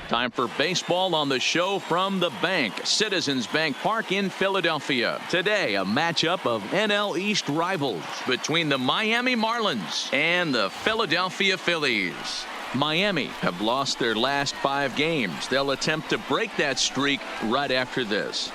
Time for baseball on the show from the bank. Citizens Bank Park in Philadelphia. Today, a matchup of NL East rivals between the Miami Marlins and the Philadelphia Phillies. Miami have lost their last 5 games. They'll attempt to break that streak right after this.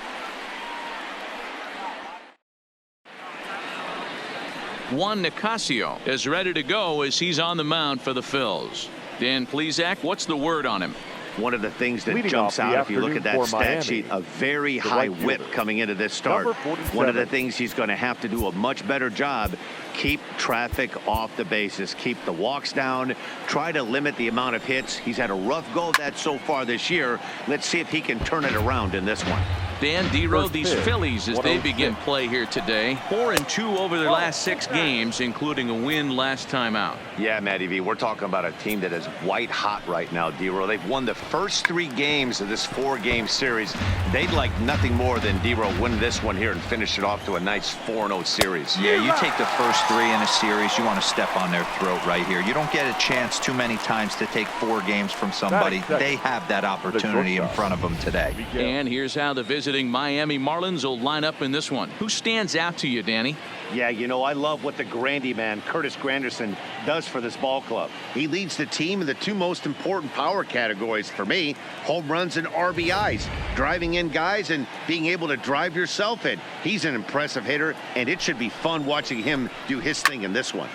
Juan Nicasio is ready to go as he's on the mound for the Phils. Dan Plesac, what's the word on him? One of the things that jumps out if you look at that stat sheet, a very high whip coming into this start. One of the things he's going to have to do a much better job, keep traffic off the bases, keep the walks down, try to limit the amount of hits. He's had a rough go of that so far this year. Let's see if he can turn it around in this one. Dan D-Row, these Phillies, as they begin play here today, 4-2 over their last 6 games, including a win last time out. Yeah, Matty V, we're talking about a team that is white hot right now, D-Row. They've won the first 3 games of this 4-game series. They'd like nothing more than D-Row win this one here and finish it off to a nice 4-0 series. Yeah, you take the first 3 in a series, you want to step on their throat right here. You don't get a chance too many times to take 4 games from somebody. They have that opportunity in front of them today. And here's how the visiting Miami Marlins will line up in this one. Who stands out to you, Danny? Yeah, you know, I love what the Grandy man, Curtis Granderson, does for this ball club. He leads the team in the 2 most important power categories for me, home runs and RBIs, driving in guys and being able to drive yourself in. He's an impressive hitter, and it should be fun watching him do his thing in this one.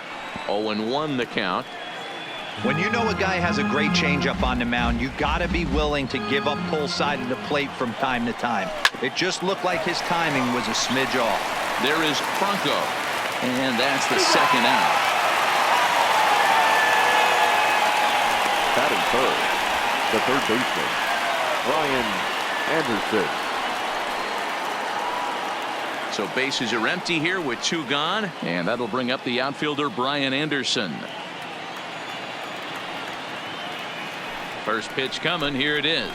0-1 the count. When you know a guy has a great changeup on the mound, you got to be willing to give up pull side of the plate from time to time. It just looked like his timing was a smidge off. There is Franco, and that's the second out. Batting third, the third baseman, Brian Anderson. So bases are empty here with 2 gone, and that'll bring up the outfielder Brian Anderson. First pitch coming. Here it is.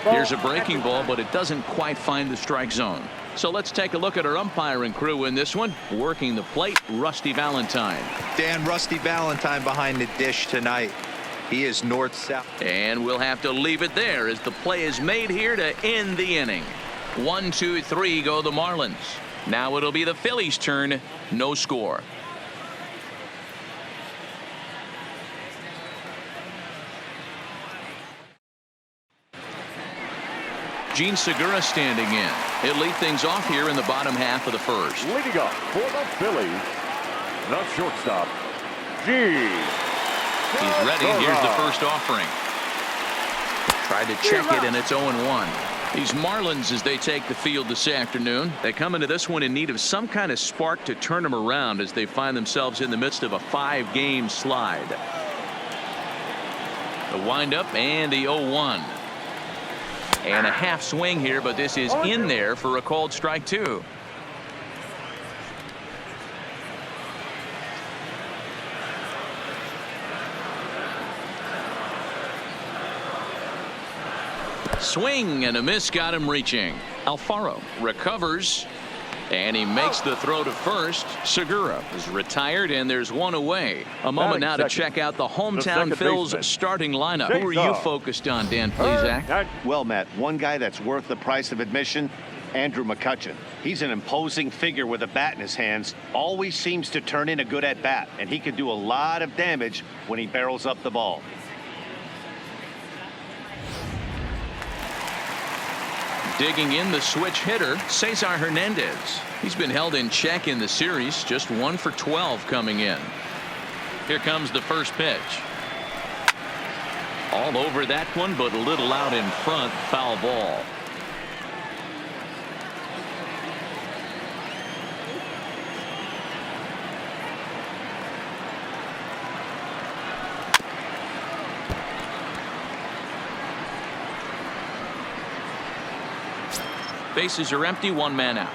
Here's a breaking ball, but it doesn't quite find the strike zone. So let's take a look at our umpiring crew in this one. Working the plate, Rusty Valentine. Dan, Rusty Valentine behind the dish tonight. He is north-south. And we'll have to leave it there as the play is made here to end the inning. 1, 2, 3 go the Marlins. Now it'll be the Phillies' turn. No score. Gene Segura standing in. He'll lead things off here in the bottom half of the first. Leading up for the Phillies, the shortstop, Gene. He's ready. Here's the first offering. Tried to check it, and it's 0-1. These Marlins, as they take the field this afternoon, they come into this one in need of some kind of spark to turn them around as they find themselves in the midst of a 5-game slide. The windup and the 0-1. And a half swing here, but this is in there for a called strike 2. Swing and a miss got him reaching. Alfaro recovers, and he makes the throw to first. Segura is retired, and there's 1 away. A moment now to check out the hometown Phils starting lineup. Who are you focused on, Dan Plesac? Well, Matt, one guy that's worth the price of admission, Andrew McCutchen. He's an imposing figure with a bat in his hands. Always seems to turn in a good at-bat, and he can do a lot of damage when he barrels up the ball. Digging in the switch hitter, Cesar Hernandez. He's been held in check in the series, just 1 for 12 coming in. Here comes the first pitch. All over that one, but a little out in front. Foul ball. Bases are empty, 1 man out.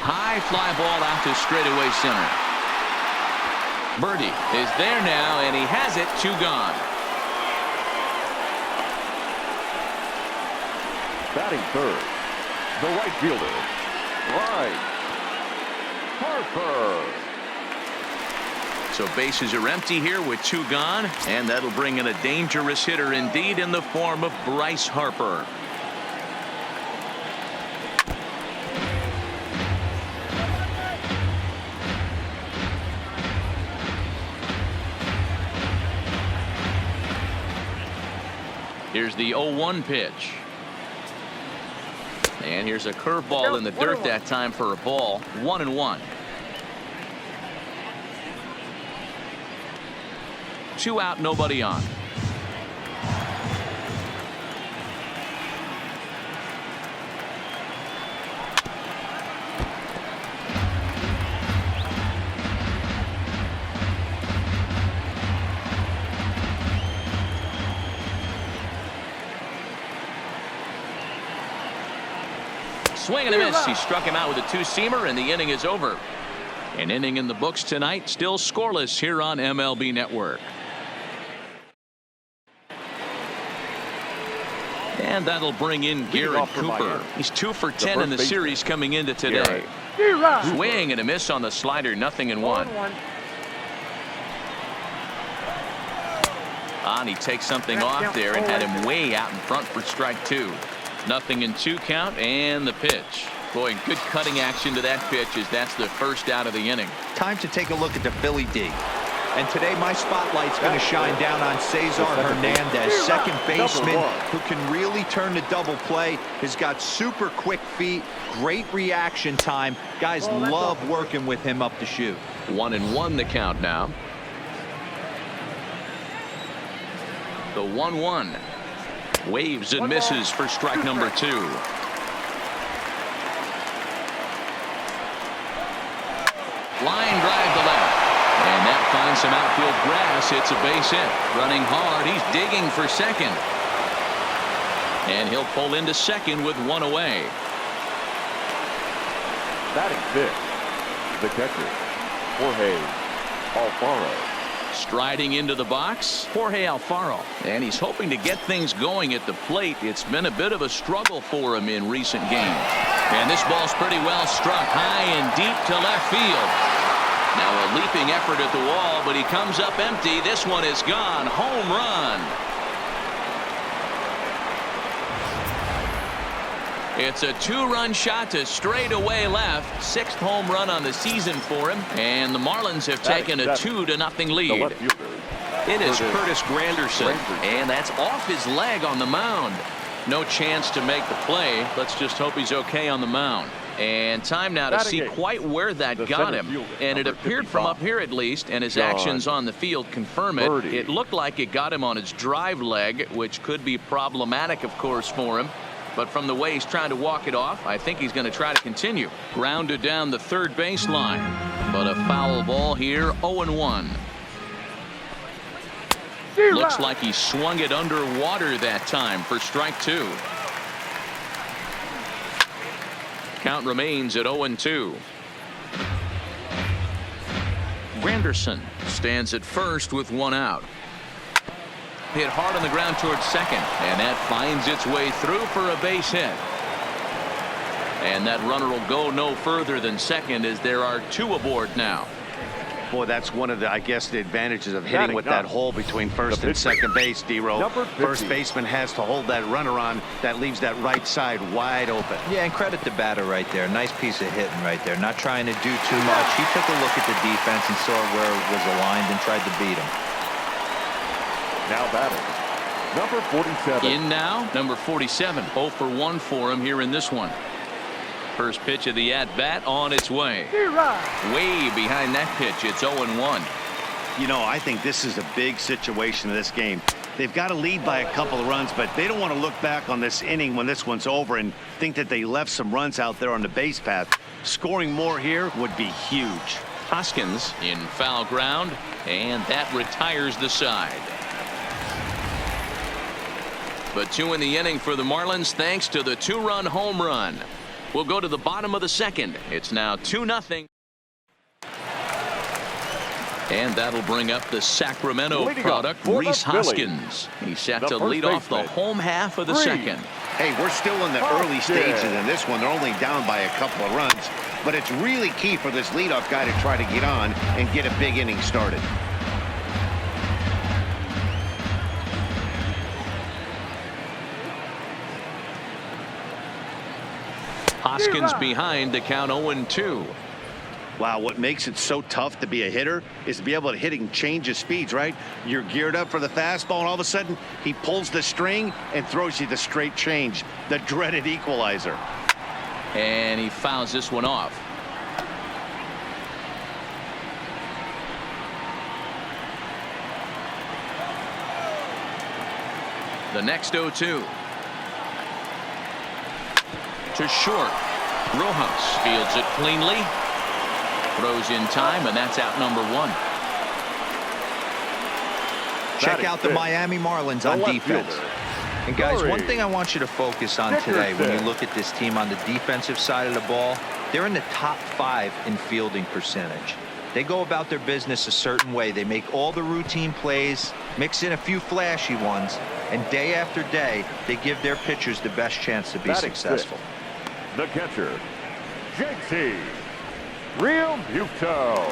High fly ball out to straightaway center. Birdie is there now, and he has it. 2 gone. Batting third, the right fielder, Bryce Harper. So bases are empty here with 2 gone, and that'll bring in a dangerous hitter indeed in the form of Bryce Harper. Here's the 0-1 pitch. And here's a curveball in the dirt that time for a ball. 1-1. 2 out, nobody on. Swing and a miss. He struck him out with a 2-seamer, and the inning is over. An inning in the books tonight, still scoreless here on MLB Network. And that'll bring in Garrett Cooper. He's 2 for 10 in the series coming into today. Swing and a miss on the slider, 0-1. And he takes something off there and had him way out in front for strike 2. 0-2 count, and the pitch. Boy, good cutting action to that pitch as that's the first out of the inning. Time to take a look at the Philly D. And today my spotlight's going to shine down on Cesar Hernandez, second baseman who can really turn the double play. Has got super quick feet, great reaction time. Guys love working with him up the chute. 1-1 the count now. The 1-1. Waves and misses for strike number 2. Line drive to left. And that finds some outfield grass. It's a base hit. Running hard. He's digging for second. And he'll pull into second with 1 away. Batting 5th, the catcher, Jorge Alfaro. Striding into the box, Jorge Alfaro. And he's hoping to get things going at the plate. It's been a bit of a struggle for him in recent games. And this ball's pretty well struck high and deep to left field. Now a leaping effort at the wall, but he comes up empty. This one is gone. Home run. It's a 2-run shot to straightaway left. 6th home run on the season for him. And the Marlins have taken a 2-0 lead. It is Curtis Granderson. And that's off his leg on the mound. No chance to make the play. Let's just hope he's okay on the mound. And time now to see quite where that got him. And it appeared from up here at least, and his actions on the field confirm it. It looked like it got him on his drive leg, which could be problematic, of course, for him. But from the way he's trying to walk it off, I think he's going to try to continue. Grounded down the third baseline. But a foul ball here, 0-1. Looks like he swung it underwater that time for strike 2. Count remains at 0-2. Granderson stands at first with 1 out. Hit hard on the ground towards second, and that finds its way through for a base hit. And that runner will go no further than second as there are 2 aboard now. Boy, that's one of the, I guess, the advantages of hitting with that hole between first and second base, D-Row. First baseman has to hold that runner on. That leaves that right side wide open. Yeah, and credit the batter right there. Nice piece of hitting right there. Not trying to do too much. He took a look at the defense and saw where it was aligned and tried to beat him. Now batting, number 47. In now, number 47. 0 for 1 for him here in this one. First pitch of the at-bat on its way. Way behind that pitch. It's 0-1. You know, I think this is a big situation in this game. They've got to lead by a couple of runs, but they don't want to look back on this inning when this one's over and think that they left some runs out there on the base path. Scoring more here would be huge. Hoskins in foul ground, and that retires the side. But 2 in the inning for the Marlins thanks to the 2-run home run. We'll go to the bottom of the second. It's now 2-0. And that'll bring up the Sacramento product, Rhys Hoskins. He's set to lead off the home half of the second. Hey, we're still in the early stages in this one. They're only down by a couple of runs. but it's really key for this leadoff guy to try to get on and get a big inning started. Hoskins behind to count 0-2. Wow, what makes it so tough to be a hitter is to be able to hit and change his speeds, right? You're geared up for the fastball, and all of a sudden, he pulls the string and throws you the straight change, the dreaded equalizer. And he fouls this one off. The next 0-2. To short. Rojas fields it cleanly. Throws in time, and that's out number 1. Check out the Miami Marlins on defense. And guys, one thing I want you to focus on today when you look at this team on the defensive side of the ball, they're in the top 5 in fielding percentage. They go about their business a certain way. They make all the routine plays, mix in a few flashy ones, and day after day, they give their pitchers the best chance to be successful. The catcher, JT Realmuto.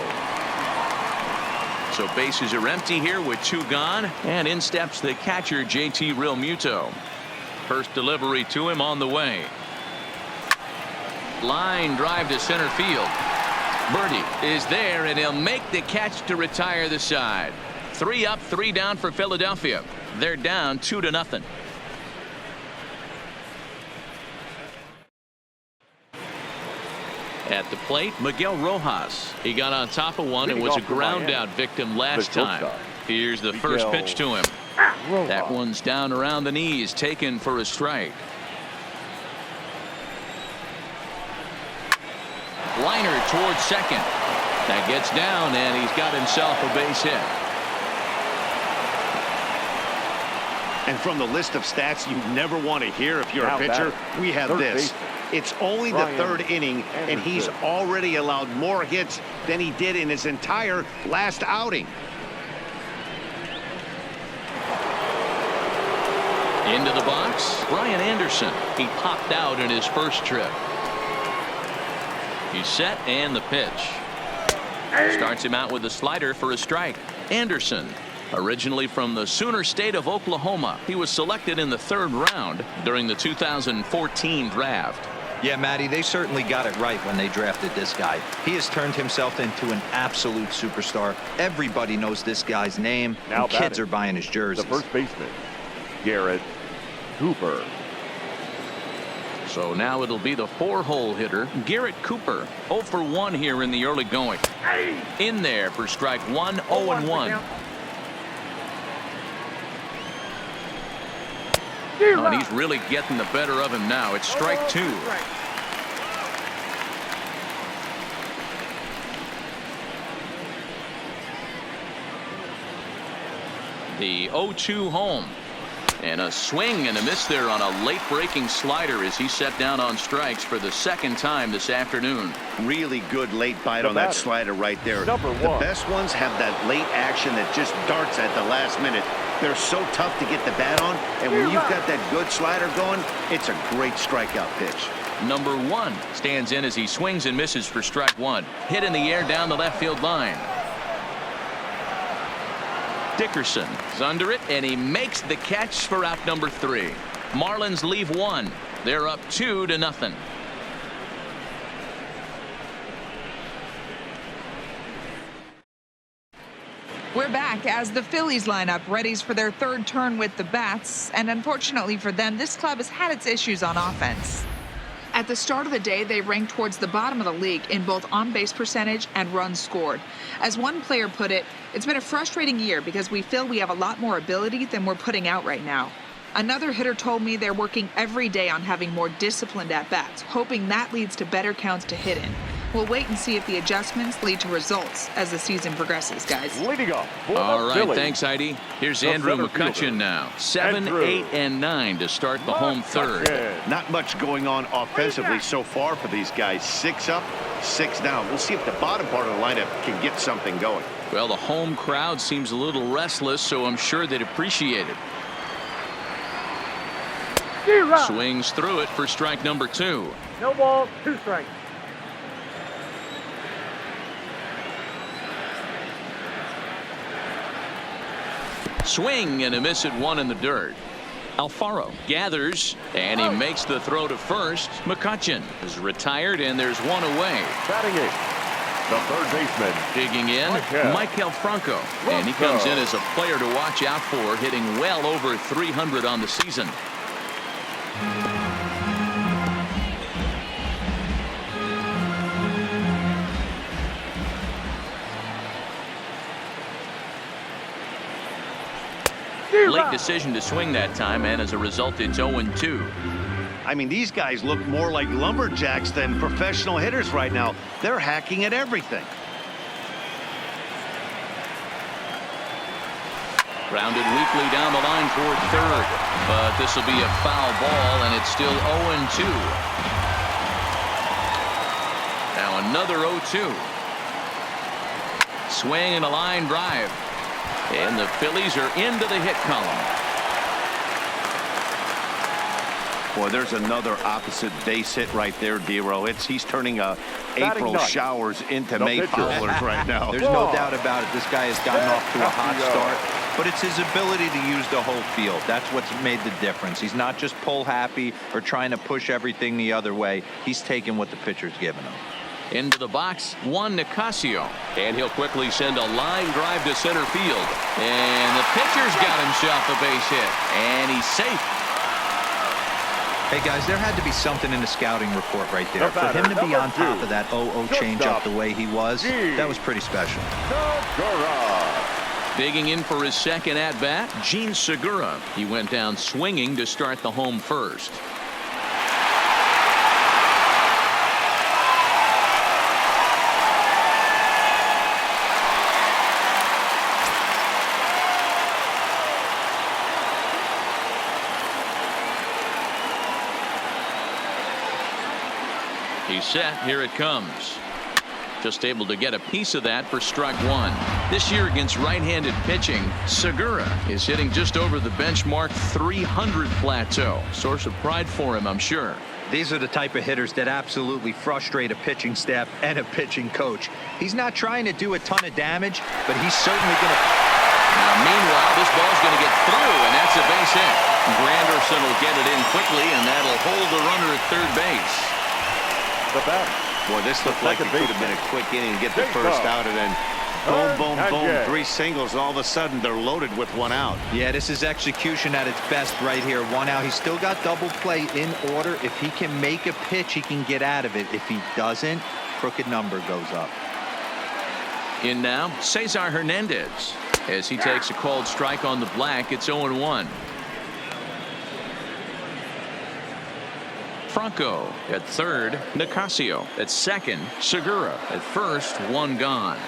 So bases are empty here with 2 gone, and in steps the catcher, JT Realmuto. First delivery to him on the way. Line drive to center field. Birdie is there, and he'll make the catch to retire the side. 3 up, 3 down for Philadelphia. They're down 2-0. At the plate, Miguel Rojas. He got on top of one and was a ground out victim last time. Here's the first pitch to him. That one's down around the knees, taken for a strike. Liner towards second. That gets down, and he's got himself a base hit. And from the list of stats you never want to hear if you're a pitcher, we have this. It's only the 3rd inning, and he's already allowed more hits than he did in his entire last outing. Into the box, Brian Anderson. He popped out in his first trip. He's set, and the pitch. Starts him out with a slider for a strike. Anderson, originally from the Sooner State of Oklahoma. He was selected in the 3rd round during the 2014 draft. Yeah, Matty, they certainly got it right when they drafted this guy. He has turned himself into an absolute superstar. Everybody knows this guy's name, and kids are buying his jerseys. The first baseman, Garrett Cooper. So now it'll be the 4-hole hitter, Garrett Cooper. 0 for 1 here in the early going. In there for strike 1, 0-1. Oh, and he's really getting the better of him now. It's strike 2. The 0-2 home. And a swing and a miss there on a late breaking slider as he set down on strikes for the 2nd time this afternoon. Really good late bite on that slider right there. The best ones have that late action that just darts at the last minute. They're so tough to get the bat on, and when you've got that good slider going, it's a great strikeout pitch. Number 1 stands in as he swings and misses for strike 1. Hit in the air down the left field line. Dickerson is under it, and he makes the catch for out number 3. Marlins leave 1. They're up 2-0. We're back as the Phillies line up readies for their 3rd turn with the bats, and unfortunately for them, this club has had its issues on offense. At the start of the day, they ranked towards the bottom of the league in both on-base percentage and runs scored. As one player put it, it's been a frustrating year because we feel we have a lot more ability than we're putting out right now. Another hitter told me they're working every day on having more disciplined at-bats, hoping that leads to better counts to hit in. We'll wait and see if the adjustments lead to results as the season progresses, guys. Leading off. All right, thanks, Heidi. Here's Andrew McCutchen now. 7, 8, and 9 to start the home 3rd. Not much going on offensively so far for these guys. 6 up, 6 down. We'll see if the bottom part of the lineup can get something going. Well, the home crowd seems a little restless, so I'm sure they'd appreciate it. Swings through it for strike number 2. No ball, 2 strikes. Swing and a miss at one in the dirt. Alfaro gathers, and he makes the throw to first. McCutcheon is retired, and there's one away. Batting it, the third baseman. Digging in, Michael Franco. And he comes in as a player to watch out for, hitting well over 300 on the season. Late decision to swing that time, and as a result, it's 0-2. I mean, these guys look more like lumberjacks than professional hitters right now. They're hacking at everything. Grounded weakly down the line toward third, but this will be a foul ball, and it's still 0-2. Now another 0-2. Swing and a line drive. And the Phillies are into the hit column. Boy, there's another opposite base hit right there, Dero. He's turning April showers into Mayflowers right now. There's no doubt about it. This guy has gotten off to a hot start, but it's his ability to use the whole field. That's what's made the difference. He's not just pull happy or trying to push everything the other way. He's taking what the pitcher's giving him. Into the box, Juan Nicasio. And he'll quickly send a line drive to center field. And the pitcher's got himself a base hit. And he's safe. Hey, guys, there had to be something in the scouting report right there. For him to be on top of that 0-0 changeup the way he was, that was pretty special. Digging in for his second at-bat, Gene Segura. He went down swinging to start the home first. He's set. Here it comes. Just able to get a piece of that for strike one. This year against right-handed pitching, Segura is hitting just over the benchmark 300 plateau. Source of pride for him, I'm sure. These are the type of hitters that absolutely frustrate a pitching staff and a pitching coach. He's not trying to do a ton of damage, but he's certainly going to. Now, meanwhile, this ball's going to get through, and that's a base hit. Granderson will get it in quickly, and that'll hold the runner at third base. The bat. Boy, this looked like it could have been a quick inning to get the first out, and then boom, boom, boom, 3 singles, and all of a sudden they're loaded with 1 out. Yeah, this is execution at its best right here. 1 out. He's still got double play in order. If he can make a pitch, he can get out of it. If he doesn't, crooked number goes up. In now, Cesar Hernandez. As he takes a called strike on the black, it's 0-1. Franco at third, Nicasio at second, Segura at first, 1 gone.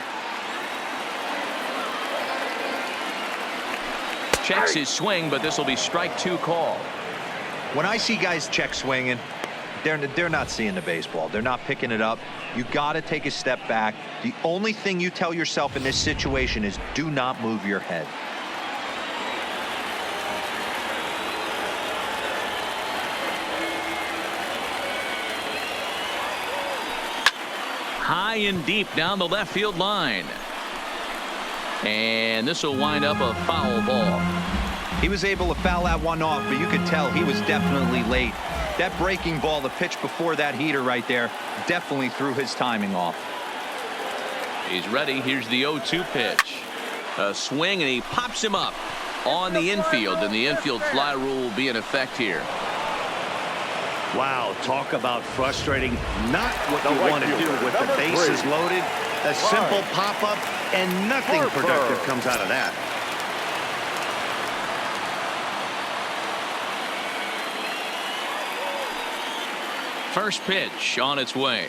Checks his swing, but this will be strike 2 call. When I see guys check swinging, they're not seeing the baseball. They're not picking it up. You got to take a step back. The only thing you tell yourself in this situation is do not move your head. High and deep down the left field line. And this will wind up a foul ball. He was able to foul that one off, but you could tell he was definitely late. That breaking ball, the pitch before that heater right there, definitely threw his timing off. He's ready. Here's the 0-2 pitch. A swing, and he pops him up on the infield, and the infield fly rule will be in effect here. Wow, talk about frustrating. Not what you want to do with the bases loaded. A simple pop-up, and nothing productive comes out of that. First pitch on its way.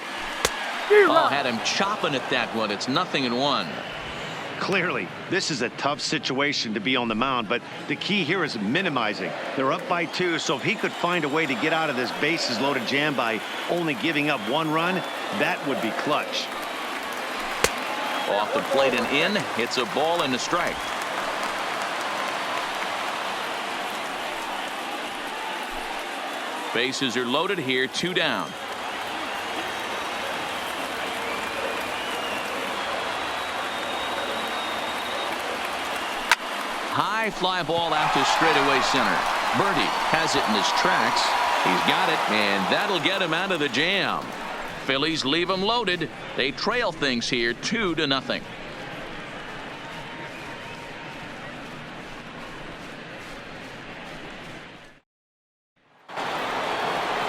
Oh, had him chopping at that one. It's 0-1. Clearly, this is a tough situation to be on the mound, but the key here is minimizing. They're up by 2, so if he could find a way to get out of this bases loaded jam by only giving up 1 run, that would be clutch. Off the plate and in. It's a ball and a strike. Bases are loaded here, 2 down. High high fly ball out to straightaway center. Birdie has it in his tracks. He's got it, and that'll get him out of the jam. Phillies leave him loaded. They trail things here 2-0.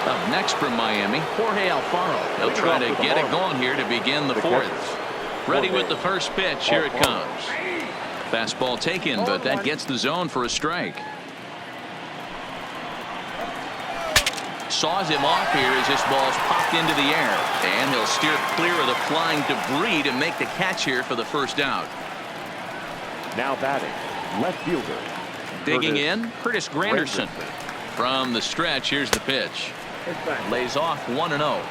Up next from Miami, Jorge Alfaro. He'll try to get it going here to begin the fourth. Ready with the first pitch. Here it comes. Fastball taken, but that gets the zone for a strike. Saws him off here as this ball's popped into the air. And he'll steer clear of the flying debris to make the catch here for the first out. Now batting, left fielder. Digging in, Curtis Granderson. From the stretch, here's the pitch. Lays off 1-0.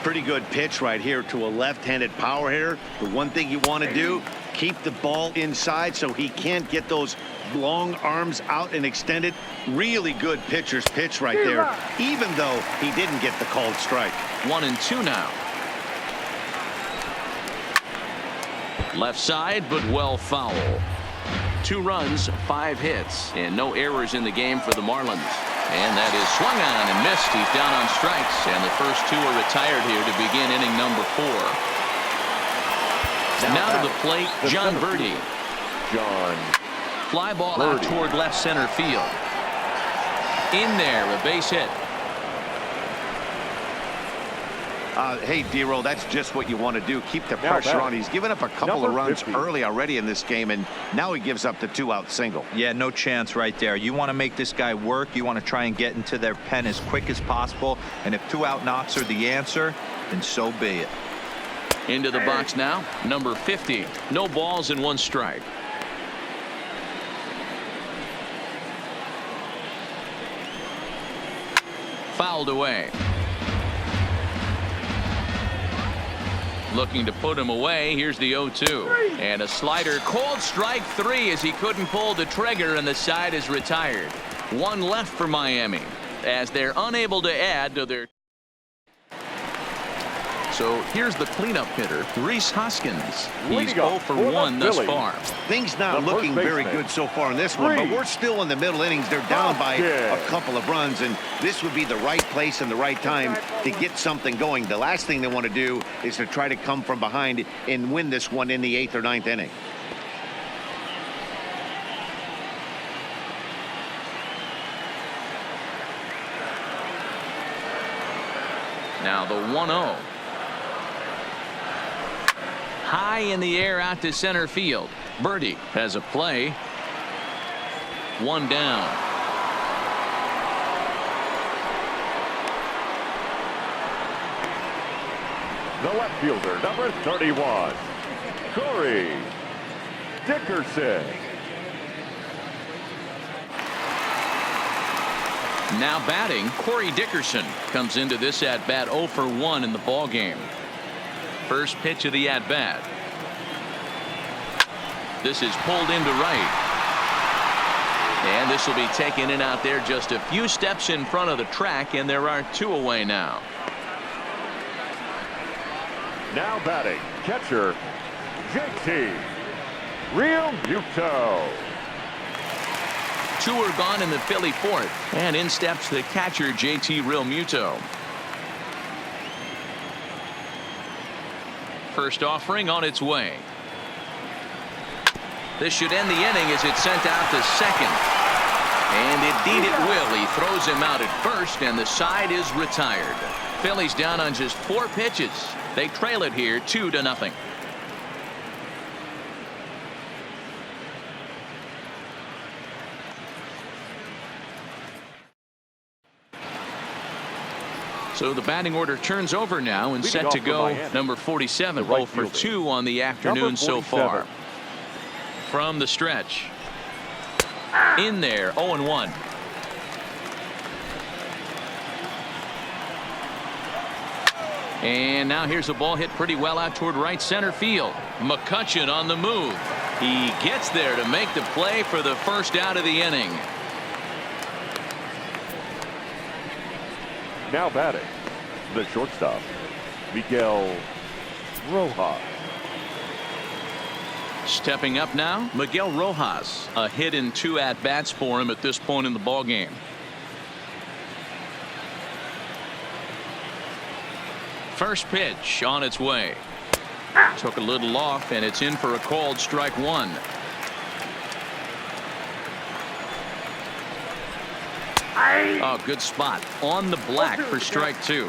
Pretty good pitch right here to a left-handed power hitter. The one thing you want to do, keep the ball inside so he can't get those long arms out and extended. Really good pitcher's pitch right there, even though he didn't get the called strike. 1-2 now. Left side, but well foul. 2 runs, 5 hits, and no errors in the game for the Marlins. And that is swung on and missed. He's down on strikes, and the first 2 are retired here to begin inning number 4. Now to the plate, John Birdie. Fly ball out toward left center field. In there, a base hit. Hey, D-Roll, that's just what you want to do. Keep the pressure on. He's given up a couple of runs early already in this game, and now he gives up the 2-out single. Yeah, no chance right there. You want to make this guy work. You want to try and get into their pen as quick as possible. And if 2-out knocks are the answer, then so be it. Into the box now, number 50. No balls and 1 strike. Fouled away. Looking to put him away. Here's the 0-2. And a slider. Called strike 3 as he couldn't pull the trigger, and the side is retired. 1 left for Miami as they're unable to add to their. So here's the cleanup hitter, Rhys Hoskins. He's 0 for 1 thus far. Things not looking very good so far in this one, but we're still in the middle innings. They're down by a couple of runs, and this would be the right place and the right time to get something going. The last thing they want to do is to try to come from behind and win this one in the 8th or 9th inning. Now the 1-0. High in the air out to center field. Birdie has a play. 1 down. The left fielder, number 31, Corey Dickerson. Now batting, Corey Dickerson comes into this at-bat 0 for 1 in the ball game. First pitch of the at-bat. This is pulled into right. And this will be taken in out there just a few steps in front of the track, and there are 2 away now. Now batting, catcher, JT Realmuto. 2 are gone in the Philly 4th, and in steps the catcher, JT Realmuto. First offering on its way. This should end the inning as it's sent out to second. And indeed it will. He throws him out at first, and the side is retired. Phillies down on just 4 pitches. They trail it here 2-0. So the batting order turns over now and set to go. Number 47, 0 for 2 on the afternoon so far. From the stretch. In there, 0-1. And now here's a ball hit pretty well out toward right center field. McCutchen on the move. He gets there to make the play for the first out of the inning. Now batting, the shortstop, Miguel Rojas. Stepping up now, Miguel Rojas. A hit in 2 at-bats for him at this point in the ballgame. First pitch on its way. Took a little off, and it's in for a called strike 1. Oh, good spot on the black for strike 2.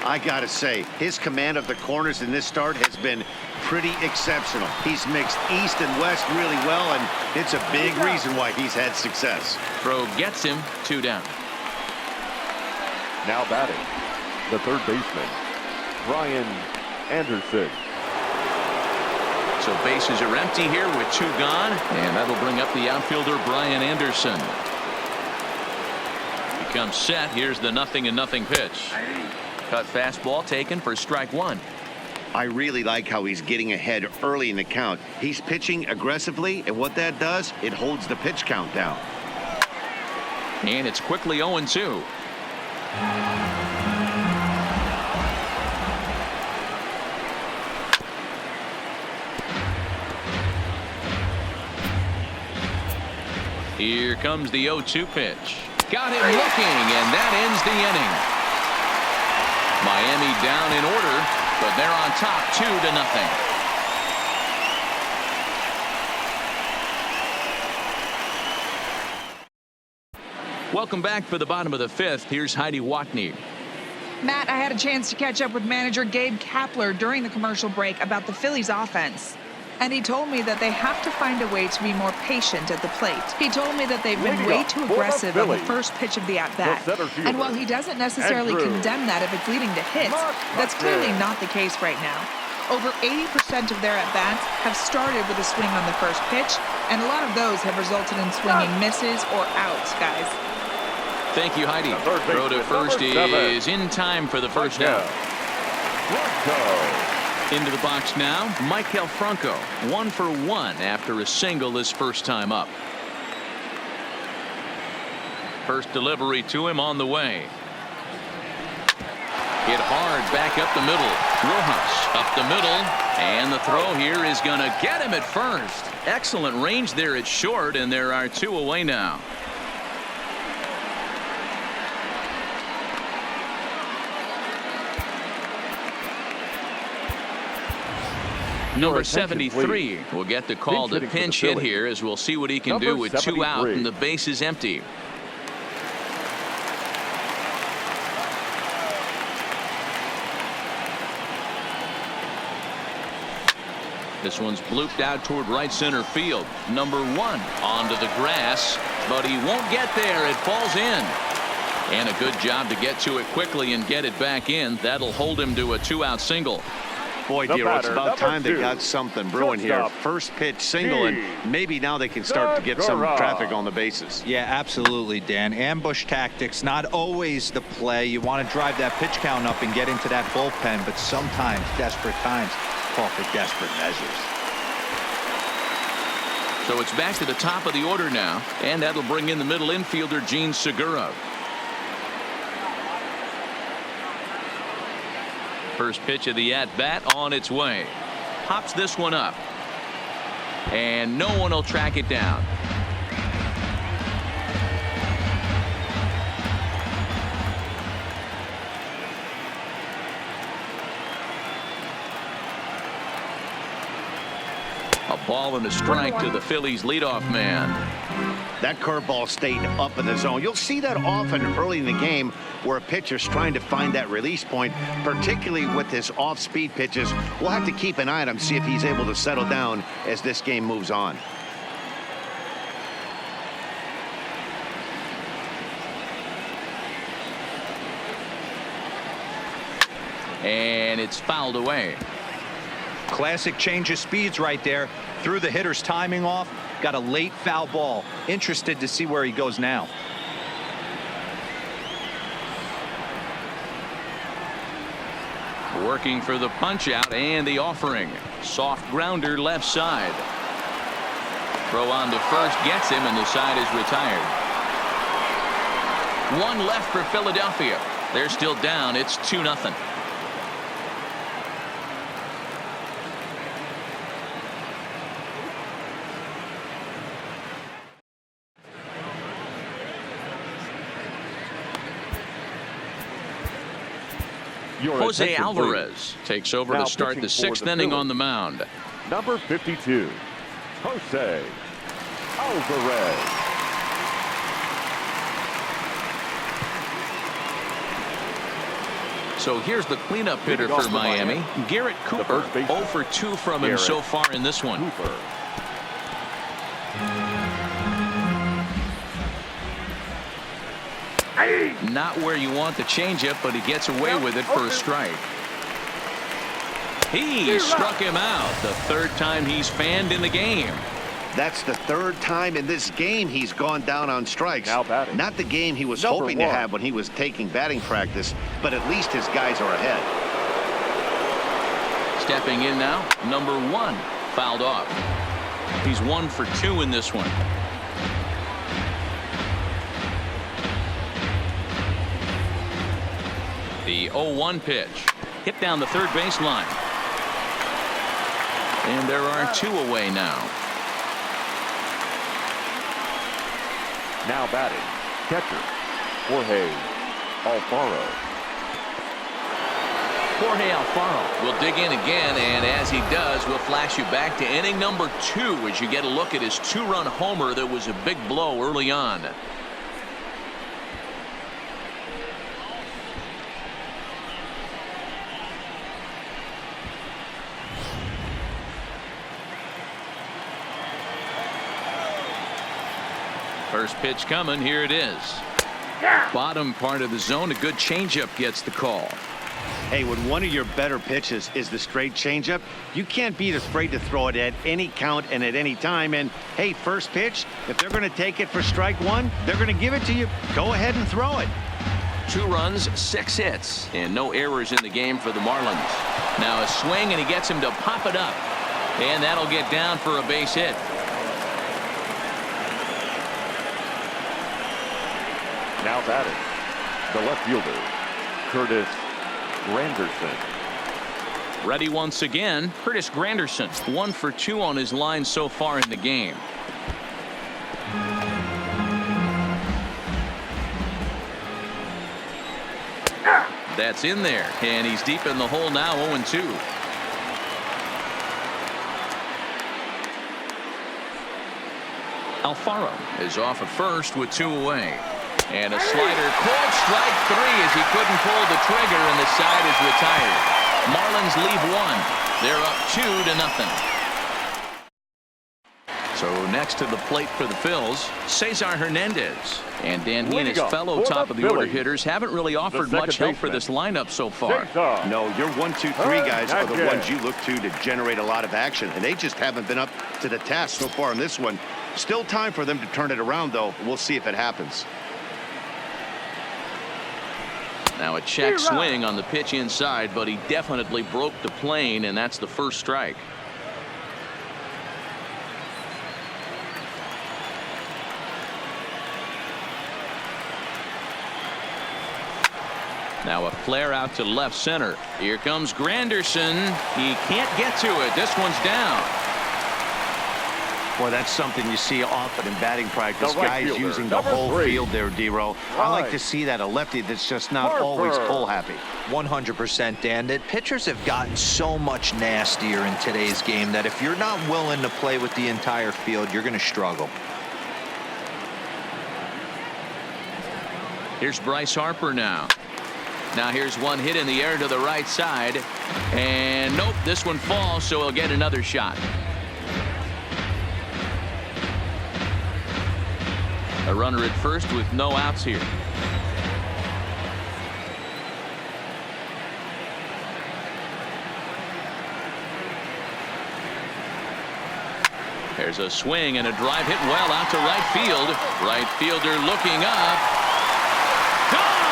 I gotta say, his command of the corners in this start has been pretty exceptional. He's mixed east and west really well, and it's a big reason why he's had success. Throw gets him, 2 down. Now batting, the third baseman, Brian Anderson. So bases are empty here with 2 gone, and that'll bring up the outfielder Brian Anderson. He comes set. Here's the 0-0 pitch. Cut fastball taken for strike 1. I really like how he's getting ahead early in the count. He's pitching aggressively, and what that does, it holds the pitch count down. And it's quickly 0-2. Here comes the 0-2 pitch. Got him looking, and that ends the inning. Miami down in order, but they're on top 2-0. Welcome back for the bottom of the 5th. Here's Heidi Watney. Matt, I had a chance to catch up with manager Gabe Kapler during the commercial break about the Phillies offense. And he told me that they have to find a way to be more patient at the plate. He told me that they've been way too aggressive on the first pitch of the at-bat. And while he doesn't necessarily condemn that if it's leading to hits, that's clearly not the case right now. Over 80% of their at-bats have started with a swing on the first pitch, and a lot of those have resulted in swinging misses or outs, guys. Thank you, Heidi. Throw to first is in time for the first down. Into the box now, Maikel Franco, 1 for 1 after a single his first time up. First delivery to him on the way. Hit hard back up the middle. Rojas up the middle, and the throw here is going to get him at first. Excellent range there at short, and there are 2 away now. Number 73 will get the call to pinch hit here, as we'll see what he can do with 2 out and the base is empty. This one's blooped out toward right center field. Number 1 onto the grass, but he won't get there. It falls in. And a good job to get to it quickly and get it back in. That'll hold him to a 2-out single. Boy, Dero, it's about time they got something brewing here. First pitch single, and maybe now they can start to get some traffic on the bases. Yeah, absolutely, Dan. Ambush tactics, not always the play. You want to drive that pitch count up and get into that bullpen, but sometimes desperate times call for desperate measures. So it's back to the top of the order now, and that'll bring in the middle infielder Gene Segura. First pitch of the at-bat on its way. Pops this one up. And no one will track it down. A ball and a strike to the Phillies leadoff man. That curveball stayed up in the zone. You'll see that often early in the game where a pitcher's trying to find that release point, particularly with his off-speed pitches. We'll have to keep an eye on him, see if he's able to settle down as this game moves on. And it's fouled away. Classic change of speeds right there. Threw the hitter's timing off. Got a late foul ball. Interested to see where he goes now. Working for the punch out and the offering. Soft grounder left side. Throw on to first gets him, and the side is retired. 1 left for Philadelphia. They're still down. It's 2-0. Jose Alvarez takes over to start the 6th inning on the mound. Number 52, Jose Alvarez. So here's the cleanup hitter for Miami, Garrett Cooper. 0 for 2 from him so far in this one. Not where you want the changeup, but he gets away with it for a strike. He struck him out, the 3rd time he's fanned in the game. That's the 3rd time in this game he's gone down on strikes. Not the game he was hoping to have when he was taking batting practice, but at least his guys are ahead. Stepping in now, number 1, fouled off. He's 1 for 2 in this one. The 0-1 pitch, hit down the 3rd base line. And there are 2 away now. Now batting, catcher, Jorge Alfaro. Jorge Alfaro will dig in again, and as he does, we'll flash you back to inning number 2 as you get a look at his 2-run homer that was a big blow early on. First pitch coming. Here it is. Bottom part of the zone. A good changeup gets the call. Hey, when one of your better pitches is the straight changeup, you can't be afraid to throw it at any count and at any time. And hey, first pitch, if they're going to take it for strike 1, they're going to give it to you. Go ahead and throw it. 2 runs, 6 hits, and no errors in the game for the Marlins. Now a swing, and he gets him to pop it up, and that'll get down for a base hit. Now batting, the left fielder, Curtis Granderson. Ready once again, Curtis Granderson. 1 for 2 on his line so far in the game. That's in there, and he's deep in the hole now, 0-2. Alfaro is off at first with 2 away. And a slider, called strike 3 as he couldn't pull the trigger, and the side is retired. Marlins leave 1. They're up 2-0. So next to the plate for the Phils, Cesar Hernandez. And Dan, he and his fellow top-of-the-order hitters haven't really offered much help for this lineup so far. No, your 1, 2, 3 guys are the ones you look to generate a lot of action, and they just haven't been up to the task so far in this one. Still time for them to turn it around, though. We'll see if it happens. Now a check swing on the pitch inside, but he definitely broke the plane, and that's the first strike. Now a flare out to left center. Here comes Granderson. He can't get to it. This one's down. Boy, that's something you see often in batting practice. Guys using the whole field there, D-Row. I like to see that, a lefty that's just not always pull happy. 100%, Dan. That pitchers have gotten so much nastier in today's game that if you're not willing to play with the entire field, you're going to struggle. Here's Bryce Harper now. Now here's one hit in the air to the right side. And nope, this one falls, so he'll get another shot. A runner at first with no outs here. There's a swing and a drive hit well out to right field. Right fielder looking up. Gone!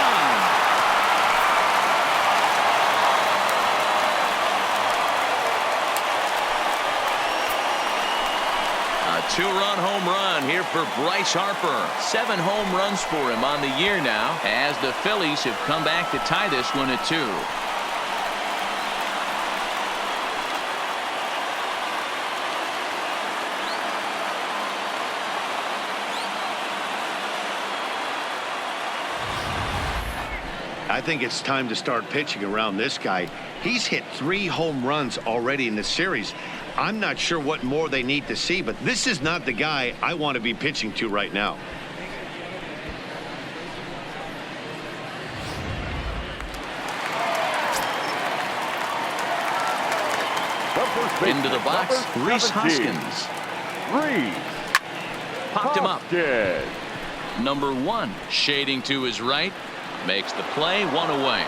A 2-run home run here for Bryce Harper. 7 home runs for him on the year now, as the Phillies have come back to tie this one at 2. I think it's time to start pitching around this guy. He's hit 3 home runs already in the series. I'm not sure what more they need to see, but this is not the guy I want to be pitching to right now. Into the box, Rhys Hoskins. Popped him up. Number 1 shading to his right, makes the play, 1 away.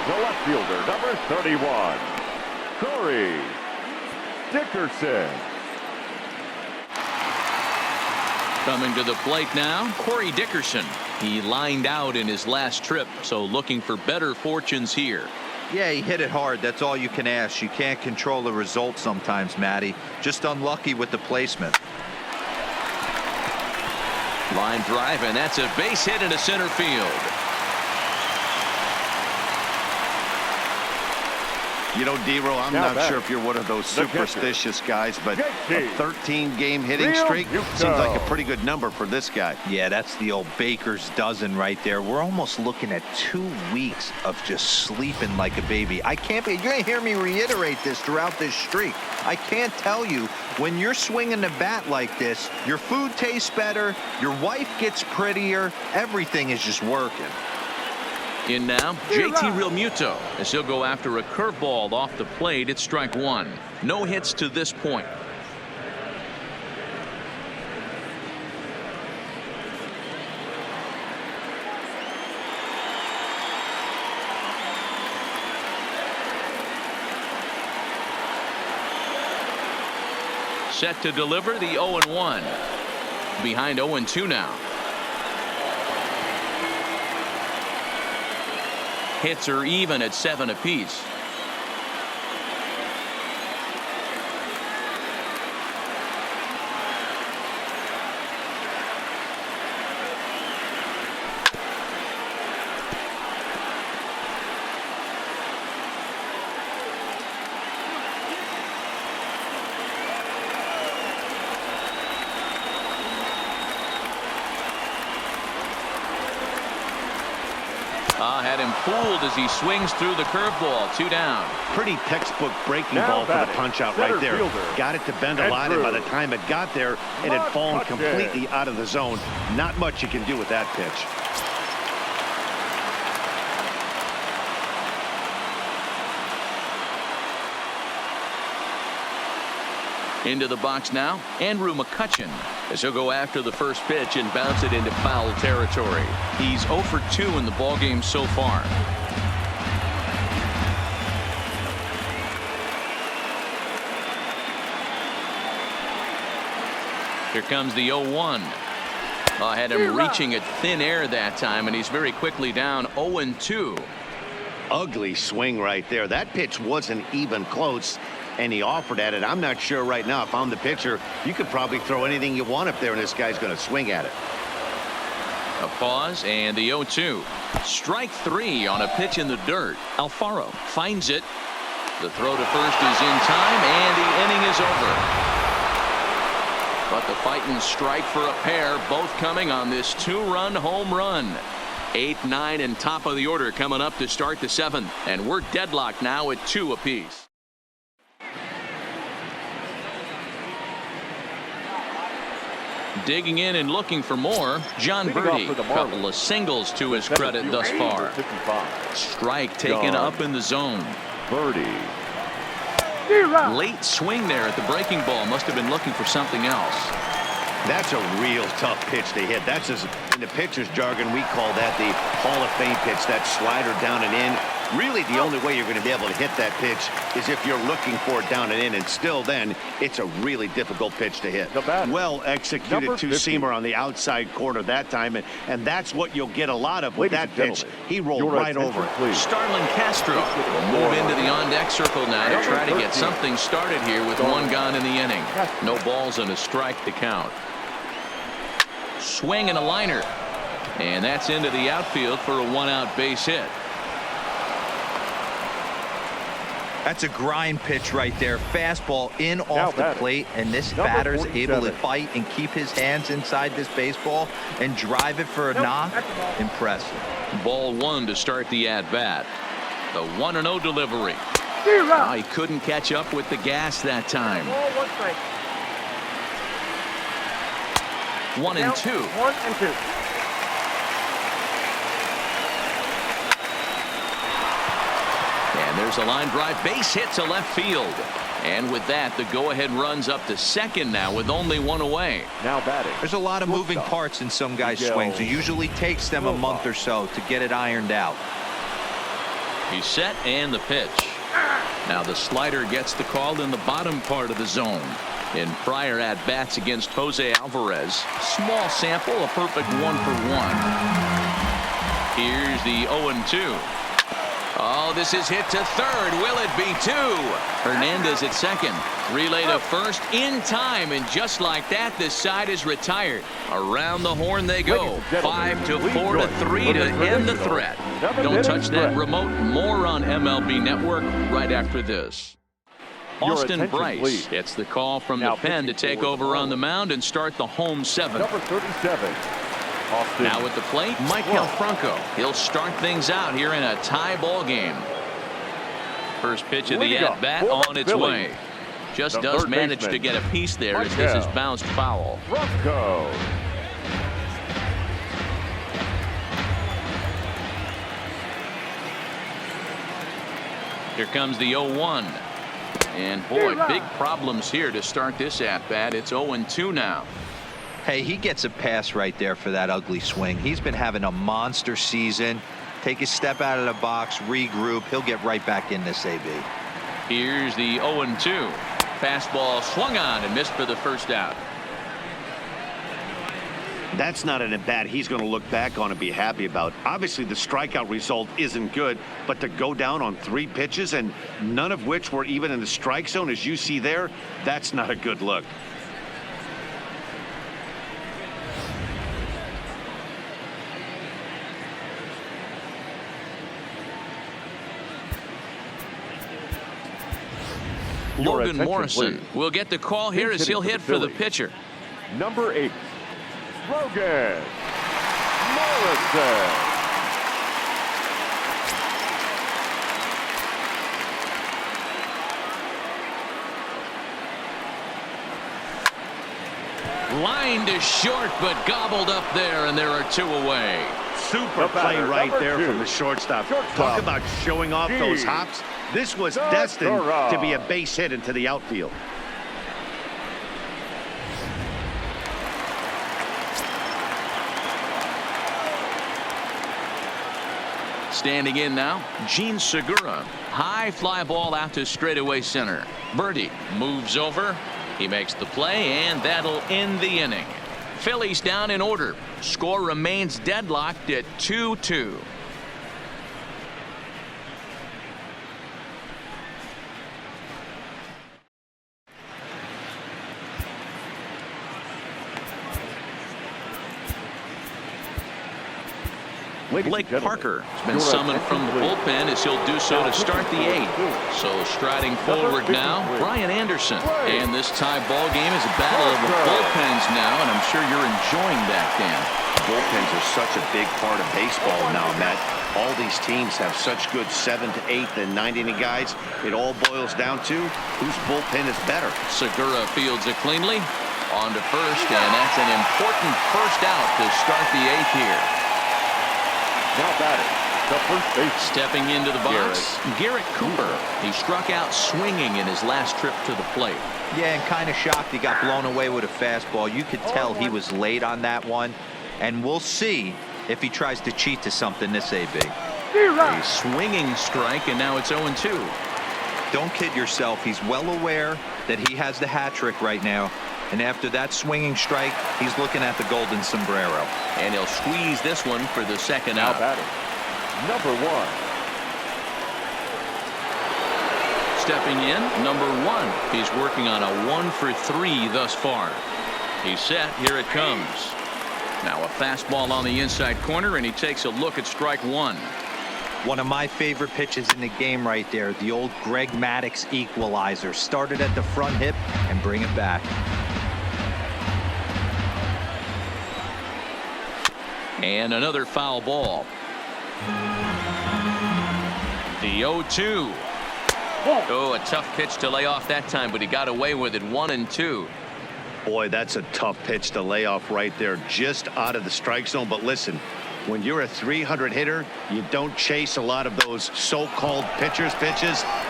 The left fielder, number 31, Corey Dickerson. Coming to the plate now, Corey Dickerson. He lined out in his last trip, so looking for better fortunes here. Yeah, he hit it hard. That's all you can ask. You can't control the result sometimes, Matty. Just unlucky with the placement. Line drive, and that's a base hit into center field. You know, D-Row, I'm not sure if you're one of those superstitious guys, but a 13-game hitting streak seems like a pretty good number for this guy. Yeah, that's the old baker's dozen right there. We're almost looking at 2 weeks of just sleeping like a baby. I can't be. You're going to hear me reiterate this throughout this streak. I can't tell you, when you're swinging the bat like this, your food tastes better, your wife gets prettier, everything is just working. In now, JT Realmuto, as he'll go after a curveball off the plate at strike 1. No hits to this point. Set to deliver the 0-1. Behind 0-2 now. Hits are even at 7 apiece. Had him fooled as he swings through the curveball. 2 down. Pretty textbook breaking ball for the punch out right there. Got it to bend a lot, and by the time it got there, it had fallen completely out of the zone. Not much you can do with that pitch. Into the box now, Andrew McCutchen, as he'll go after the first pitch and bounce it into foul territory. He's 0 for 2 in the ballgame so far. Here comes the 0-1. Had him reaching at thin air that time, and he's very quickly down 0-2. Ugly swing right there. That pitch wasn't even close, and he offered at it. I'm not sure right now, if I'm the pitcher, you could probably throw anything you want up there, and this guy's going to swing at it. A pause, and the 0-2. Strike 3 on a pitch in the dirt. Alfaro finds it. The throw to first is in time, and the inning is over. But the fighting strike for a pair, both coming on this 2-run home run. 8, 9, and top of the order coming up to start the 7th, and we're deadlocked now at 2 apiece. Digging in and looking for more, John Birdie. Couple of singles to his credit thus far. Strike taken up in the zone. Birdie. Late swing there at the breaking ball. Must have been looking for something else. That's a real tough pitch to hit. That's in the pitcher's jargon, we call that the Hall of Fame pitch, that slider down and in. Really, the only way you're going to be able to hit that pitch is if you're looking for it down and in, and still then, it's a really difficult pitch to hit. Well executed two-seamer on the outside corner that time, and that's what you'll get a lot of with that pitch. He rolled right over it. Starlin Castro will move into the on-deck circle now to try to get something started here with 1 gone in the inning. No balls and a strike to count. Swing and a liner, and that's into the outfield for a 1-out base hit. That's a grind pitch right there. Fastball in off the plate, and this batter's able to fight and keep his hands inside this baseball and drive it for a knock. Impressive. Ball one to start the at-bat. The 1-0 delivery. He couldn't catch up with the gas that time. 1-2. 1-2. And there's a line drive base hit to left field. And with that, the go-ahead runs up to second now with only one away. Now batting. There's a lot of moving parts in some guys' swings. It usually takes them a month or so to get it ironed out. He's set and the pitch. Now the slider gets the call in the bottom part of the zone. In prior at-bats against Jose Alvarez, small sample, a perfect 1-for-1. Here's the 0-2. Oh, this is hit to third. Will it be two? Hernandez at second. Relay to first in time, and just like that, this side is retired. Around the horn they go. 5-4 to 3 to end the threat. Don't touch that remote. More on MLB Network right after this. Austin Bryce gets the call from the pen to take over on the mound and start the home seventh. Number 37. Now at the plate, Michael Franco. He'll start things out here in a tie ball game. First pitch of the at-bat on its way. Just does manage to get a piece there as this is bounced foul. Franco. Here comes the 0-1. And boy, big problems here to start this at-bat. It's 0-2 now. Hey, he gets a pass right there for that ugly swing. He's been having a monster season. Take a step out of the box, regroup. He'll get right back in this AB. Here's the 0-2. Fastball swung on and missed for the first out. That's not an at-bat he's going to look back on and be happy about. Obviously, the strikeout result isn't good, but to go down on 3 pitches and none of which were even in the strike zone, as you see there, that's not a good look. Logan Morrison will get the call here as he'll hit for the pitcher. Number 8, Logan Morrison. Line to short, but gobbled up there, and there are 2 away. Super play right there from the shortstop. Talk about showing off those hops. This was destined to be a base hit into the outfield. Standing in now, Gene Segura. High fly ball out to straightaway center. Birdie moves over. He makes the play, and that'll end the inning. Phillies down in order. Score remains deadlocked at 2-2. Blake Parker has been summoned from the bullpen as he'll do so to start the 8th. So striding forward now, Brian Anderson. And this tie ball game is a battle of the bullpens now, and I'm sure you're enjoying that, Dan. Bullpens are such a big part of baseball now, Matt. All these teams have such good 7th, 8th, and 9th inning guys. It all boils down to whose bullpen is better. Segura fields it cleanly. On to first, and that's an important first out to start the 8th here. Now batting, the first base. Stepping into the box, Garrett Cooper. He struck out swinging in his last trip to the plate. Yeah, and kind of shocked he got blown away with a fastball. You could tell he was late on that one, and we'll see if he tries to cheat to something this AB. A swinging strike, and now it's 0-2. Don't kid yourself. He's well aware that he has the hat trick right now. And after that swinging strike, he's looking at the golden sombrero. And he'll squeeze this one for the second out. Batting, number 1. Stepping in, number 1. He's working on a 1 for 3 thus far. He's set. Here it comes. Now a fastball on the inside corner, and he takes a look at strike 1. One of my favorite pitches in the game right there. The old Greg Maddux equalizer. Started at the front hip and bring it back. And another foul ball. The 0-2. Oh, a tough pitch to lay off that time, but he got away with it. 1-2. Boy, that's a tough pitch to lay off right there, just out of the strike zone. But listen, when you're a 300 hitter, you don't chase a lot of those so-called pitches.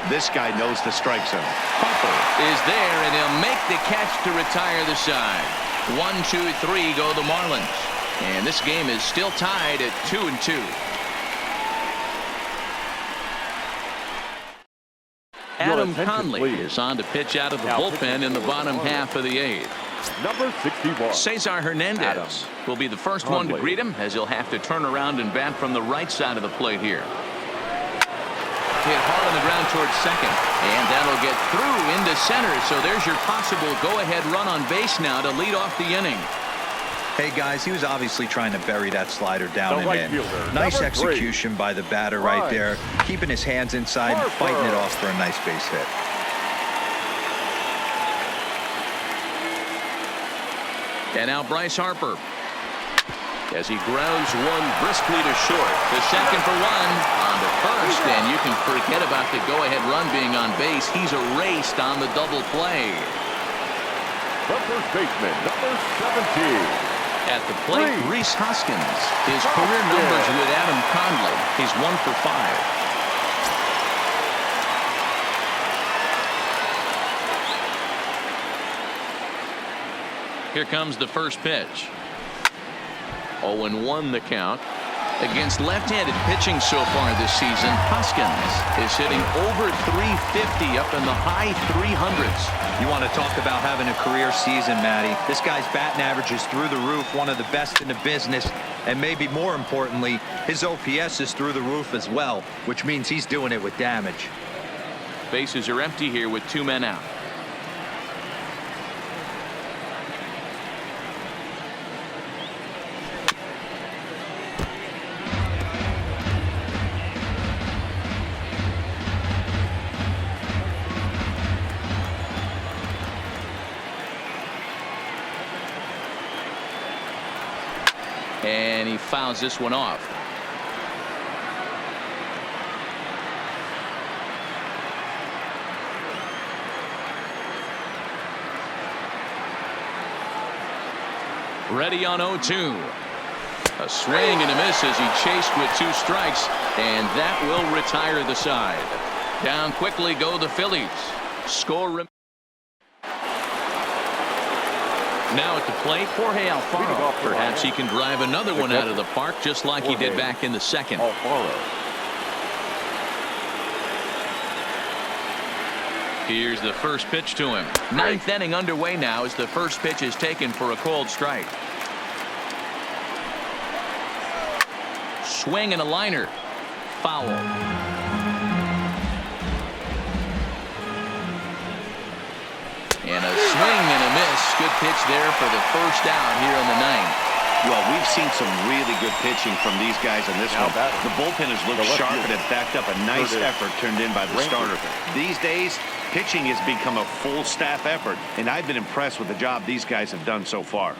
This guy knows the strike zone. Harper is there, and he'll make the catch to retire the side. 1-2-3 go the Marlins. And this game is still tied at 2-2. Adam Conley is on to pitch out of the bullpen in the bottom half of the eighth. Number 61. Cesar Hernandez will be the first one to greet him, as he'll have to turn around and bat from the right side of the plate here. Hit hard on the ground towards second, and that'll get through into center. So there's your possible go-ahead run on base now to lead off the inning. Hey guys, he was obviously trying to bury that slider down and in. Fielder, nice execution by the batter right there, keeping his hands inside, fighting it off for a nice base hit. And now Bryce Harper, as he grounds one briskly to short. The second for one, on to first, and you can forget about the go-ahead run being on base. He's erased on the double play. The first baseman, number 17. At the plate, Rhys Hoskins. His career numbers with Adam Conley. He's 1 for 5. Here comes the first pitch. 0-1 the count. Against left-handed pitching so far this season, Hoskins is hitting over 350, up in the high 300s. You want to talk about having a career season, Matty. This guy's batting average is through the roof, one of the best in the business, and maybe more importantly, his OPS is through the roof as well, which means he's doing it with damage. Bases are empty here with 2 men out. And he fouls this one off. Ready on 0-2. A swing and a miss as he chased with 2 strikes, and that will retire the side. Down quickly go the Phillies. Score. Now at the plate, Jorge Alfaro. Perhaps he can drive another one out of the park, just like he did back in the second. Here's the first pitch to him. 9th inning underway now as the first pitch is taken for a cold strike. Swing and a liner. Foul. And a swing and a miss. Good pitch there for the first out here in the 9th. Well, we've seen some really good pitching from these guys in this one. The bullpen has looked sharp and it backed up a nice effort turned in by the starter. These days, pitching has become a full staff effort, and I've been impressed with the job these guys have done so far.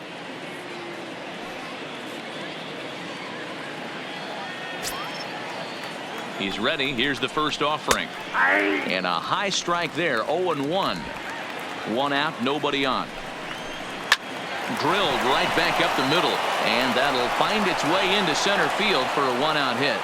He's ready. Here's the first offering. And a high strike there. 0-1. 1 out, nobody on. Drilled right back up the middle, and that'll find its way into center field for a 1-out hit.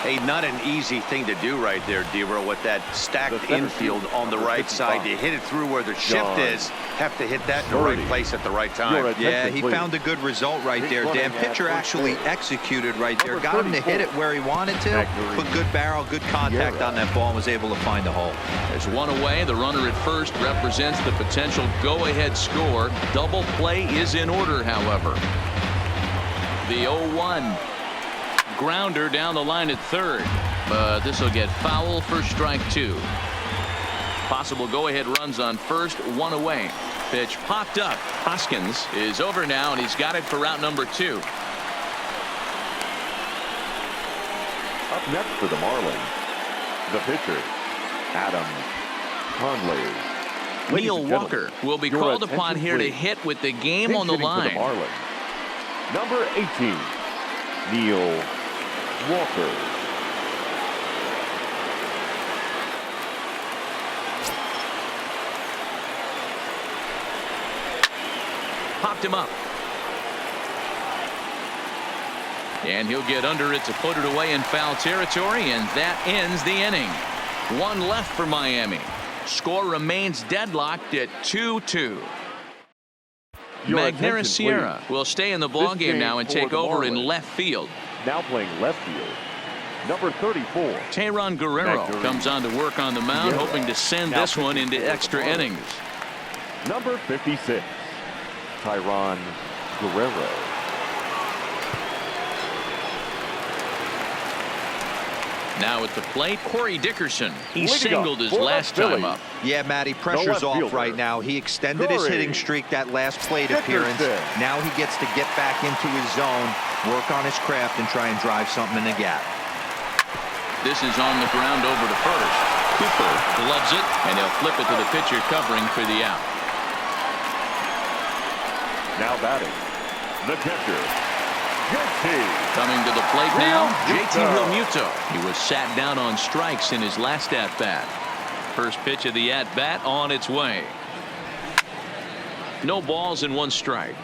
Hey, not an easy thing to do right there, Dero, with that stacked infield on the right side. To hit it through where the shift is, have to hit that in the right place at the right time. Yeah, he found a good result right there, Dan. Pitcher actually executed right there. Got him to hit it where he wanted to. Put good barrel, good contact on that ball, and was able to find a hole. There's one away. The runner at first represents the potential go-ahead score. Double play is in order, however. The 0-1. Grounder down the line at third, but this will get foul for strike 2. Possible go-ahead runs on first, 1 away. Pitch popped up. Hoskins is over now, and he's got it for route number 2. next for the Marlins, the pitcher, Adam Conley. Neil Walker will be called upon here to hit with the game on the line. For the Marlins, number 18, Neil Walker. Popped him up. And he'll get under it to put it away in foul territory, and that ends the inning. One left for Miami. Score remains deadlocked at 2-2. Magneuris Sierra will stay in the ballgame now and take over in left field. Now playing left field, number 34. Tayron Guerrero comes on to work on the mound, hoping to send this one into extra innings. Number 56, Tayron Guerrero. Now at the plate, Corey Dickerson. He singled his last time up. Yeah, Matty, pressure's off right now. He extended his hitting streak that last plate appearance. Now he gets to get back into his zone, work on his craft, and try and drive something in the gap. This is on the ground over to first. Cooper gloves it, and he'll flip it to the pitcher covering for the out. Now batting, the catcher, coming to the plate now, JT Realmuto. He was sat down on strikes in his last at-bat. First pitch of the at-bat on its way. No balls and one strike.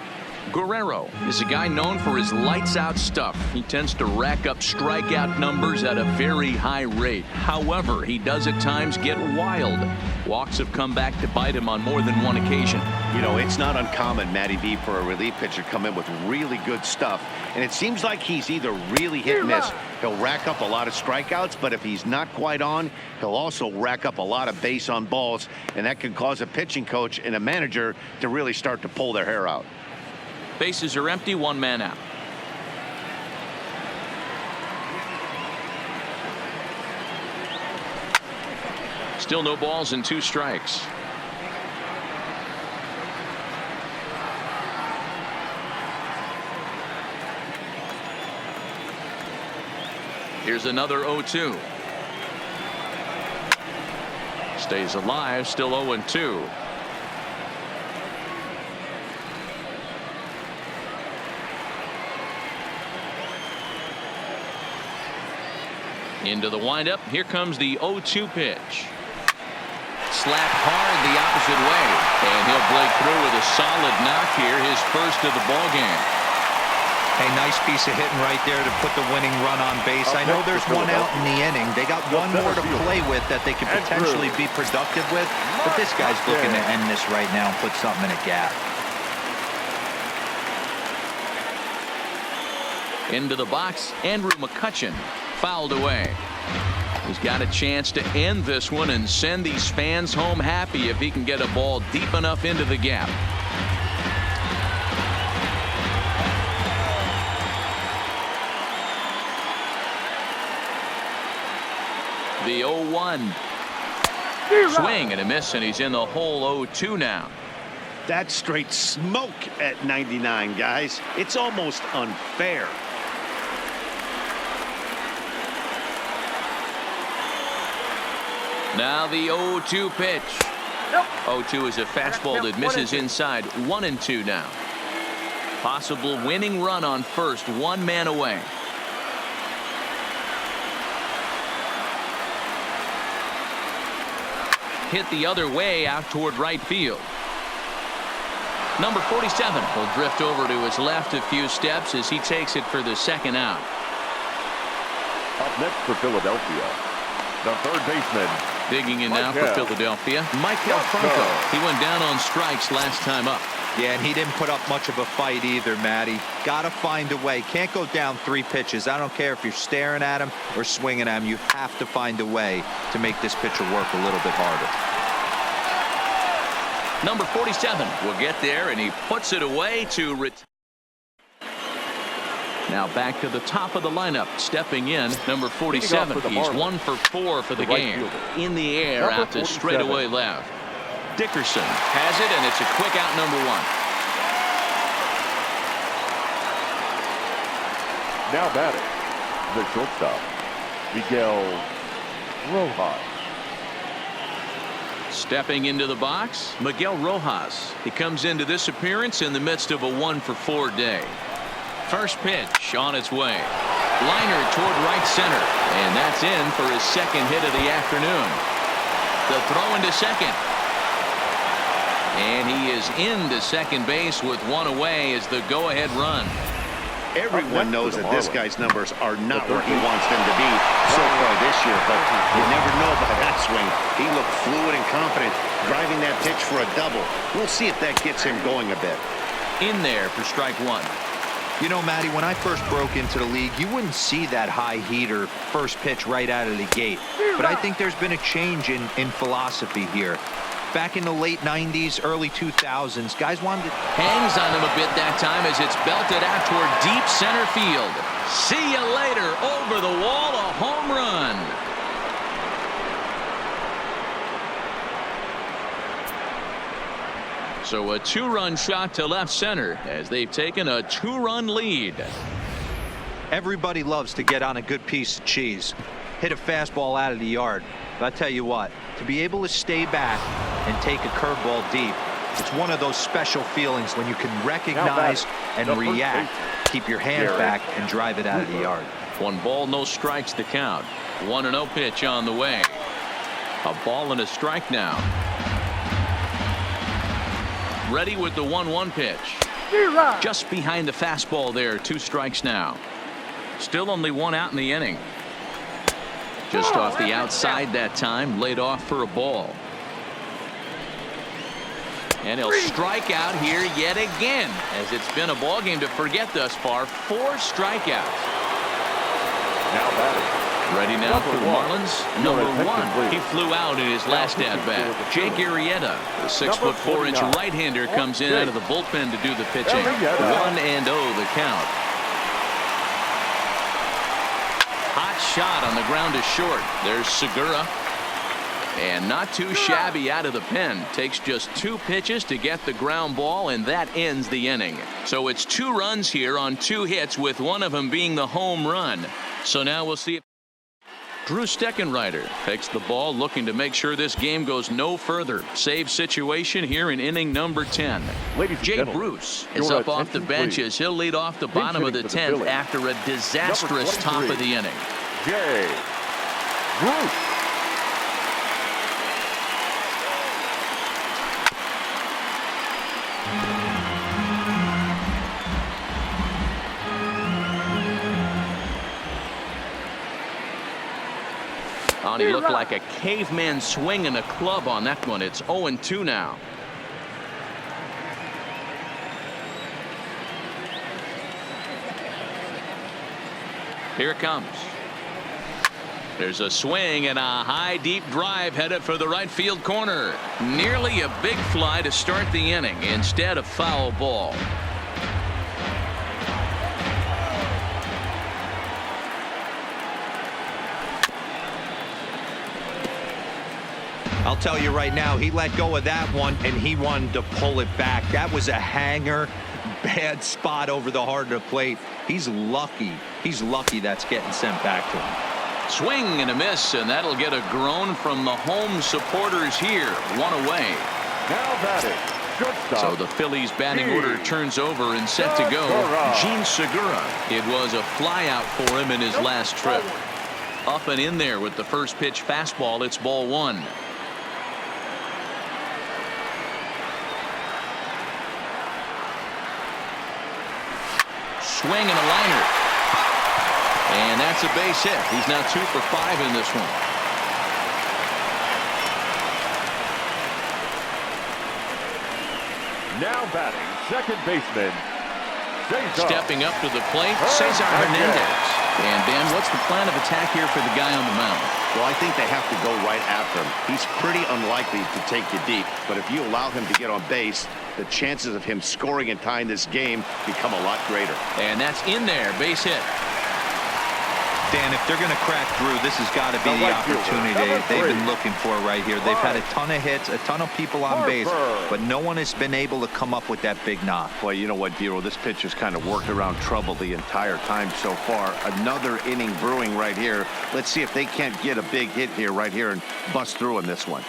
Guerrero is a guy known for his lights-out stuff. He tends to rack up strikeout numbers at a very high rate. However, he does at times get wild. Walks have come back to bite him on more than one occasion. You know, it's not uncommon, Matty B, for a relief pitcher to come in with really good stuff. And it seems like he's either really hit and miss. He'll rack up a lot of strikeouts, but if he's not quite on, he'll also rack up a lot of base on balls. And that can cause a pitching coach and a manager to really start to pull their hair out. Bases are empty, one man out. Still no balls and two strikes. Here's another 0-2. Stays alive, still 0-2. Into the windup. Here comes the 0-2 pitch. Slapped hard the opposite way, and he'll break through with a solid knock here, his first of the ball game. Hey, nice piece of hitting right there to put the winning run on base. I know there's one out in the inning. They got one more to play with that they could potentially be productive with, but this guy's looking to end this right now and put something in a gap. Into the box, Andrew McCutchen fouled away. He's got a chance to end this one and send these fans home happy if he can get a ball deep enough into the gap. The 0-1. Swing and a miss, and he's in the hole 0-2 now. That's straight smoke at 99, guys. It's almost unfair. Now the 0-2 pitch. 0-2 is a fastball that misses inside. 1-2 now. Possible winning run on first, one man away. Hit the other way out toward right field. Number 47 will drift over to his left a few steps as he takes it for the second out. Up next for Philadelphia, the third baseman. Digging in now for Philadelphia, Michael Franco. He went down on strikes last time up. Yeah, and he didn't put up much of a fight either, Matty. Got to find a way. Can't go down 3 pitches. I don't care if you're staring at him or swinging at him. You have to find a way to make this pitcher work a little bit harder. Number 47 will get there, and he puts it away to retire. Now back to the top of the lineup. Stepping in, number 47. He's 1 for 4 for the game. In the air out to straightaway left. Dickerson has it, and it's a quick out, number 1. Now batting, the shortstop, Miguel Rojas. Stepping into the box, Miguel Rojas. He comes into this appearance in the midst of a 1-for-4 day. First pitch on its way. Liner toward right center, and that's in for his second hit of the afternoon. The throw into second. And he is into second base with one away as the go-ahead run. Everyone knows that this guy's numbers are not where he wants them to be so far this year, but you never know about that swing. He looked fluid and confident, driving that pitch for a double. We'll see if that gets him going a bit. In there for strike one. You know, Matty, when I first broke into the league, you wouldn't see that high heater first pitch right out of the gate. But I think there's been a change in philosophy here. Back in the late 90s, early 2000s, guys wanted to... Hangs on him a bit that time as it's belted out toward deep center field. See you later. Over the wall, a home run. So a 2-run shot to left center as they've taken a 2-run lead. Everybody loves to get on a good piece of cheese. Hit a fastball out of the yard. But I tell you what, to be able to stay back and take a curveball deep, it's one of those special feelings when you can recognize and react, keep your hands back, and drive it out of the yard. 1 ball, no strikes to count. 1-0 pitch on the way. A ball and a strike now. Ready with the 1-1 pitch. Just behind the fastball there. 2 strikes now. Still only 1 out in the inning. Just off the outside that time, laid off for a ball. And he'll strike out here yet again, as it's been a ball game to forget thus far. 4 strikeouts. Now batting. Ready now for the Marlins. Number 1. He flew out in his last at-bat. Jake Arrieta, the 6'4" right-hander, comes in out of the bullpen to do the pitching. 1-0 the count. Hot shot on the ground is short. There's Segura. And not too shabby out of the pen. Takes just 2 pitches to get the ground ball, and that ends the inning. So it's 2 runs here on 2 hits, with one of them being the home run. So now we'll see if Drew Steckenrider takes the ball, looking to make sure this game goes no further. Save situation here in inning number 10. Jay Bruce is up off the bench as he'll lead off the bottom of the 10th after a disastrous top of the inning. Jay Bruce. He looked like a caveman swinging a club on that one. It's 0-2 now. Here it comes. There's a swing and a high deep drive headed for the right field corner. Nearly a big fly to start the inning. Instead, a foul ball. I'll tell you right now, he let go of that one and he wanted to pull it back. That was a hanger, bad spot over the heart of the plate. He's lucky. He's lucky that's getting sent back to him. Swing and a miss, and that'll get a groan from the home supporters here. 1 away. Now batting. Shortstop. So the Phillies batting order turns over and set to go. Gene Segura. It was a fly out for him in his last trip. Up and in there with the first pitch fastball. It's ball 1. Swing and a liner. And that's a base hit. He's now 2 for 5 in this one. Now batting, second baseman. Cesar. Stepping up to the plate, Cesar Hernandez. And Ben, what's the plan of attack here for the guy on the mound? Well, I think they have to go right after him. He's pretty unlikely to take you deep, but if you allow him to get on base, the chances of him scoring and tying this game become a lot greater. And that's in there, base hit. Dan, if they're going to crack through, this has got to be the opportunity they've been looking for right here. They've had a ton of hits, a ton of people on base, but no one has been able to come up with that big knock. Well, you know what, Dero, this pitcher's kind of worked around trouble the entire time so far. Another inning brewing right here. Let's see if they can't get a big hit here, right here, and bust through in this one.